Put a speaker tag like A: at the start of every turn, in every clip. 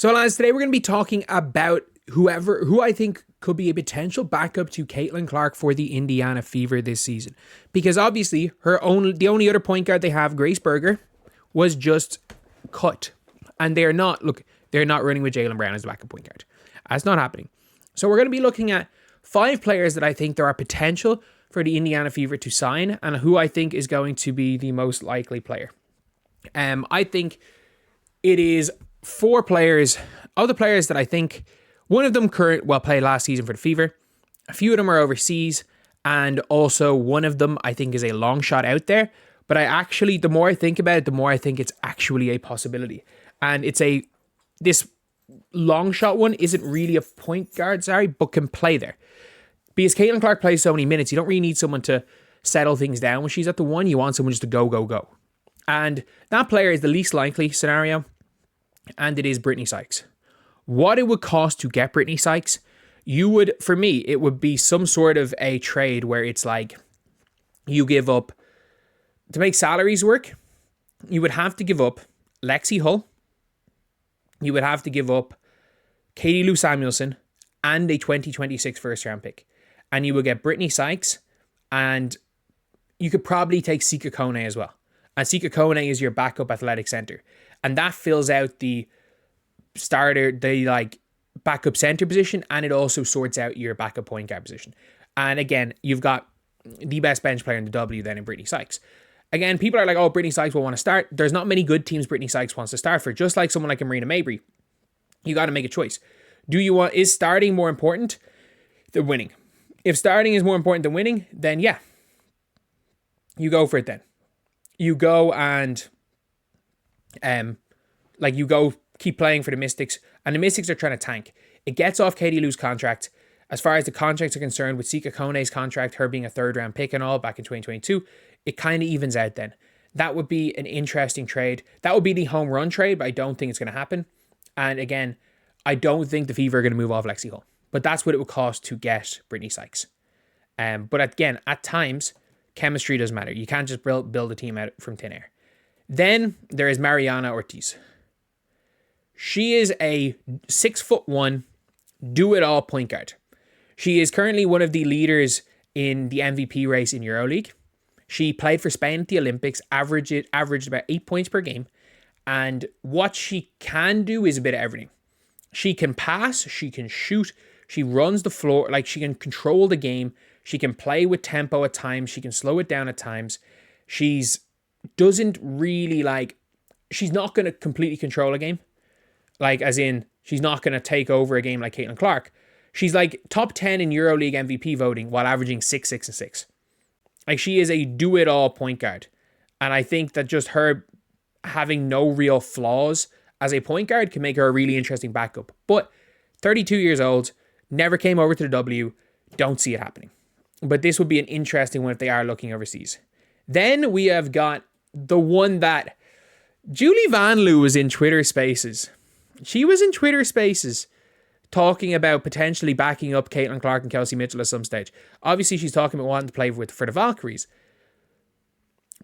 A: So lads, today we're going to be talking about who I think could be a potential backup to Caitlin Clark for the Indiana Fever this season. Because obviously the only other point guard they have, Grace Berger, was just cut. And they're not running with Jaylen Brown as the backup point guard. That's not happening. So we're going to be looking at 5 players that I think there are potential for the Indiana Fever to sign and who I think is going to be the most likely player. I think it is 4 players, other players that I think, one of them played last season for the Fever, a few of them are overseas, and also one of them I think is a long shot out there, but the more I think about it, the more I think it's actually a possibility. And this long shot one isn't really a point guard, but can play there. Because Caitlin Clark plays so many minutes, you don't really need someone to settle things down when she's at the one. You want someone just to go. And that player is the least likely scenario, and it is Britney Sykes. What it would cost to get Britney Sykes, for me, it would be some sort of a trade where it's like you give up, to make salaries work, you would have to give up Lexi Hull, you would have to give up Katie Lou Samuelson, and a 2026 first round pick. And you would get Britney Sykes, and you could probably take Sika Kone as well. And Sika Kone is your backup athletic center. And that fills out the backup center position, and it also sorts out your backup point guard position. And again, you've got the best bench player in the W then in Britney Sykes. Again, people are like, oh, Britney Sykes will want to start. There's not many good teams Britney Sykes wants to start for. Just like someone like a Mariana Mabry, you got to make a choice. Is starting more important than winning? If starting is more important than winning, then yeah, you go for it then. You go and keep playing for the Mystics, and the Mystics are trying to tank. It gets off Katie Lou's contract. As far as the contracts are concerned, with Sika Kone's contract, her being a 3rd round pick and all back in 2022, it kind of evens out then. That would be an interesting trade. That would be the home run trade, but I don't think it's going to happen. And again, I don't think the Fever are going to move off Lexi Hull. But that's what it would cost to get Britney Sykes. But again, at times, chemistry does matter. You can't just build a team out from thin air. Then there is Mariana Ortiz. She is a 6'1", do-it-all point guard. She is currently one of the leaders in the MVP race in EuroLeague. She played for Spain at the Olympics, averaged about 8 points per game. And what she can do is a bit of everything. She can pass, she can shoot, she runs the floor, she can control the game, she can play with tempo at times, she can slow it down at times. She's not going to completely control a game. She's not going to take over a game like Caitlin Clark. She's top 10 in EuroLeague MVP voting while averaging 6, 6, and 6. She is a do-it-all point guard. And I think that just her having no real flaws as a point guard can make her a really interesting backup. But 32 years old, never came over to the W, don't see it happening. But this would be an interesting one if they are looking overseas. Then we have got the one that Julie Vanloo was in Twitter Spaces. She was in Twitter Spaces talking about potentially backing up Caitlin Clark and Kelsey Mitchell at some stage. Obviously, she's talking about wanting to play for the Valkyries.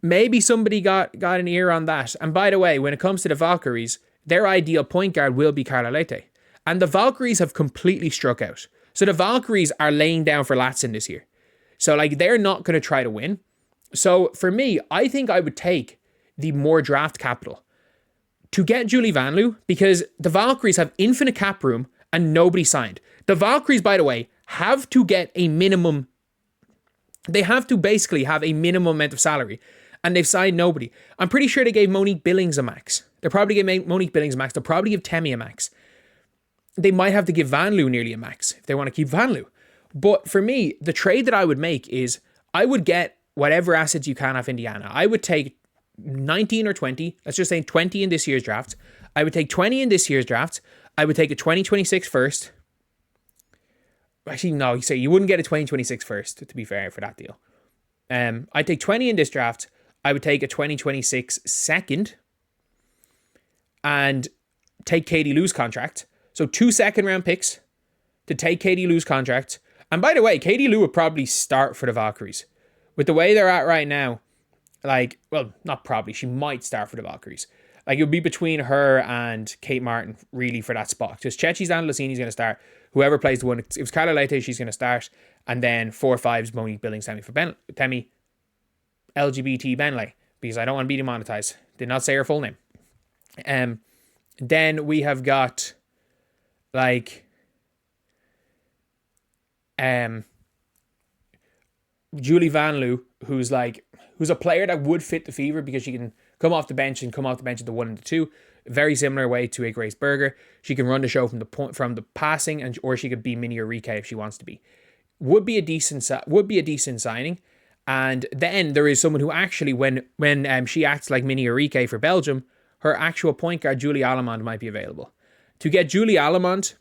A: Maybe somebody got an ear on that. And by the way, when it comes to the Valkyries, their ideal point guard will be Carla Leite. And the Valkyries have completely struck out. So the Valkyries are laying down for Latson this year. So they're not going to try to win. So for me, I think I would take the more draft capital to get Julie Vanloo, because the Valkyries have infinite cap room and nobody signed. The Valkyries, by the way, have to get a minimum. They have to basically have a minimum amount of salary, and they've signed nobody. I'm pretty sure they gave Monique Billings a max. They'll probably give Monique Billings a max. They'll probably give Temi a max. They might have to give Vanloo nearly a max if they want to keep Vanloo. But for me, the trade that I would make is I would get whatever assets you can off Indiana. I would take 19 or 20. Let's just say 20 in this year's draft. I would take 20 in this year's draft. I would take a 2026 first. Actually, no, you wouldn't get a 2026 first, to be fair, for that deal. I'd take 20 in this draft. I would take a 2026 second and take Katie Lou's contract. So 2 second-round picks to take Katie Lou's contract. And by the way, Katie Lou would probably start for the Valkyries. With the way they're at right now, not probably, she might start for the Valkyries. Like, it would be between her and Kate Martin, really, for that spot. Because Chechi Zandalasini's going to start. Whoever plays the one, it was Carla Leite, she's going to start. And then 4-5's Monique Billings-Temi for Temi LGBT Benley. Because I don't want to be demonetized. Did not say her full name. Then we have got, like, Julie Vanloo, who's a player that would fit the Fever because she can come off the bench at the 1 and the 2. Very similar way to a Grace Berger. She can run the show from the passing, or she could be mini Enrique if she wants to be. Would be a decent signing. And then there is someone who actually, when she acts like mini Enrique for Belgium, her actual point guard, Julie Allemand, might be available. To get Julie Allemand,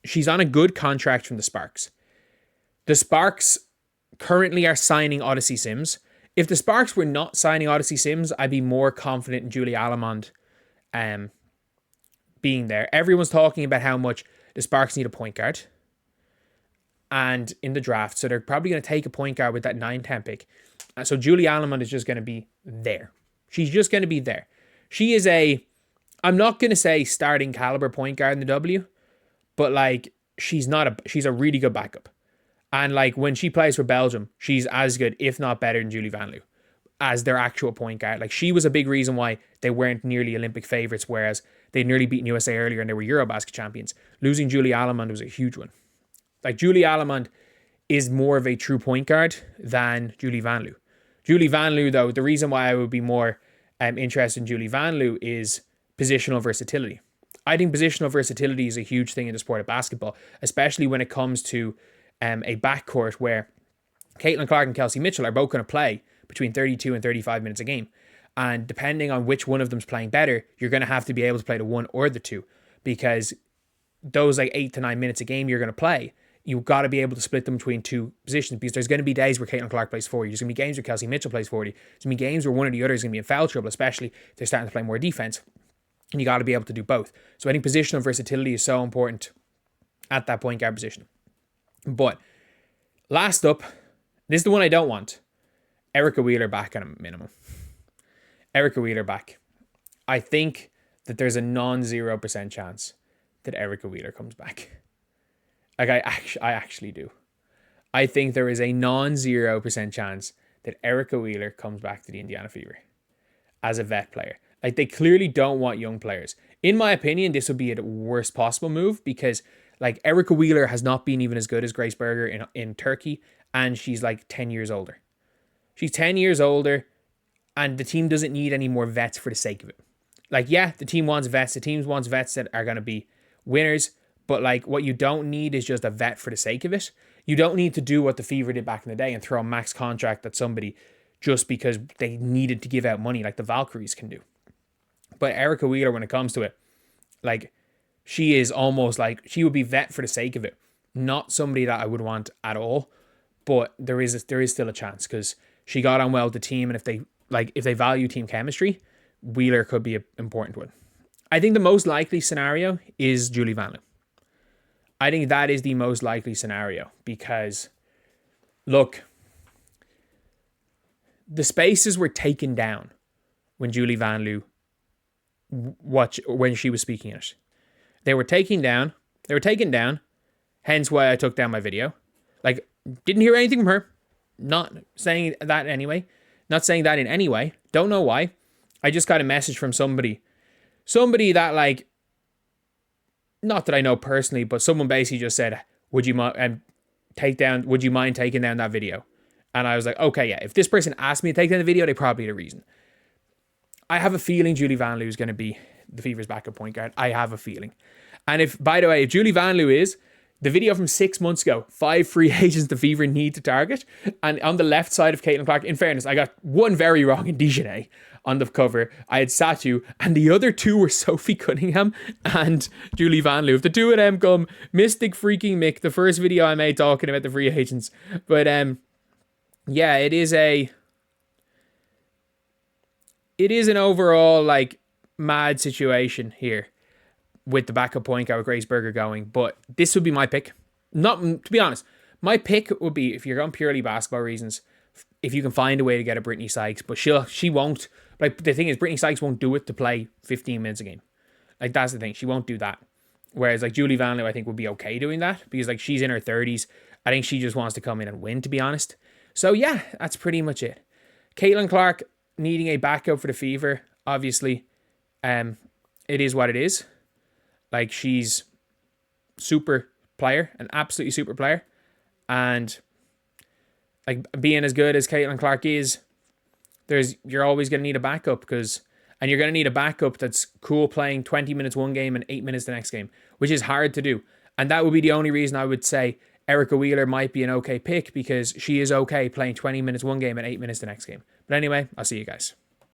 A: she's on a good contract from the Sparks. The Sparks currently are signing Odyssey Sims. If the Sparks were not signing Odyssey Sims, I'd be more confident in Julie Allemand being there. Everyone's talking about how much the Sparks need a point guard and in the draft, so they're probably going to take a point guard with that 9-10 pick. So Julie Allemand is just going to be there. She's just going to be there. She is I'm not going to say starting caliber point guard in the W, but like she's a really good backup. And like when she plays for Belgium, she's as good, if not better, than Julie Vanloo as their actual point guard. Like, she was a big reason why they weren't nearly Olympic favourites, whereas they'd nearly beaten USA earlier and they were Eurobasket champions. Losing Julie Allemand was a huge one. Like, Julie Allemand is more of a true point guard than Julie Vanloo. Julie Vanloo, though, the reason why I would be more interested in Julie Vanloo is positional versatility. I think positional versatility is a huge thing in the sport of basketball, especially when it comes to a backcourt where Caitlin Clark and Kelsey Mitchell are both going to play between 32 and 35 minutes a game. And depending on which one of them's playing better, you're going to have to be able to play the one or the two, because those like 8 to 9 minutes a game you're going to play, you've got to be able to split them between two positions, because there's going to be days where Caitlin Clark plays 40. There's going to be games where Kelsey Mitchell plays 40. There's going to be games where one or the other is going to be in foul trouble, especially if they're starting to play more defense. And you got to be able to do both. So I think positional versatility is so important at that point guard position. But last up, this is the one I don't want. Erica Wheeler back at a minimum. Erica Wheeler back. I think that there's a non-0% chance that Erica Wheeler comes back. Like, I actually do. I think there is a non-0% chance that Erica Wheeler comes back to the Indiana Fever as a vet player. Like, they clearly don't want young players. In my opinion, this would be the worst possible move, because like, Erica Wheeler has not been even as good as Grace Berger in Turkey, and she's like 10 years older. She's 10 years older, and the team doesn't need any more vets for the sake of it. Like, yeah, the team wants vets. The team wants vets that are going to be winners, but like, what you don't need is just a vet for the sake of it. You don't need to do what the Fever did back in the day and throw a max contract at somebody just because they needed to give out money like the Valkyries can do. But Erica Wheeler, when it comes to it, like, she is almost like, she would be vet for the sake of it. Not somebody that I would want at all, but there is still a chance, because she got on well with the team, and if they value team chemistry, Wheeler could be an important one. I think the most likely scenario is Julie Vanloo. I think that is the most likely scenario, because look, the spaces were taken down when Julie Vanloo when she was speaking it. They were taken down, hence why I took down my video. Like, didn't hear anything from her. Not saying that anyway. Not saying that in any way. Don't know why. I just got a message from somebody that, like, not that I know personally, but someone basically just said, would you mind taking down that video? And I was like, okay, yeah. If this person asked me to take down the video, they probably had a reason. I have a feeling Julie Vanloo is going to be the Fever's backup point guard. I have a feeling. And if Julie Vanloo is, the video from 6 months ago, 5 free agents the Fever need to target, and on the left side of Caitlin Clark, in fairness, I got one very wrong in Dijonay on the cover. I had Satu, and the other two were Sophie Cunningham and Julie Vanloo. If the two of them come, Mystic freaking Mick, the first video I made talking about the free agents. But yeah, it is an overall, like, mad situation here with the backup point guard with Grace Berger going, but this would be my pick. Not, to be honest, my pick would be, if you're on purely basketball reasons, if you can find a way to get a Britney Sykes, but she won't, Like, the thing is, Britney Sykes won't do it to play 15 minutes a game. Like, that's the thing. She won't do that. Whereas, like, Julie Vanloo, I think, would be okay doing that because, like, she's in her 30s. I think she just wants to come in and win, to be honest. So, yeah, that's pretty much it. Caitlin Clark needing a backup for the Fever, obviously. It is what it is. Like, she's super player, an absolutely super player. And, like, being as good as Caitlin Clark is, you're always going to need a backup and you're going to need a backup that's cool playing 20 minutes one game and 8 minutes the next game, which is hard to do. And that would be the only reason I would say Erica Wheeler might be an okay pick, because she is okay playing 20 minutes one game and 8 minutes the next game. But anyway, I'll see you guys.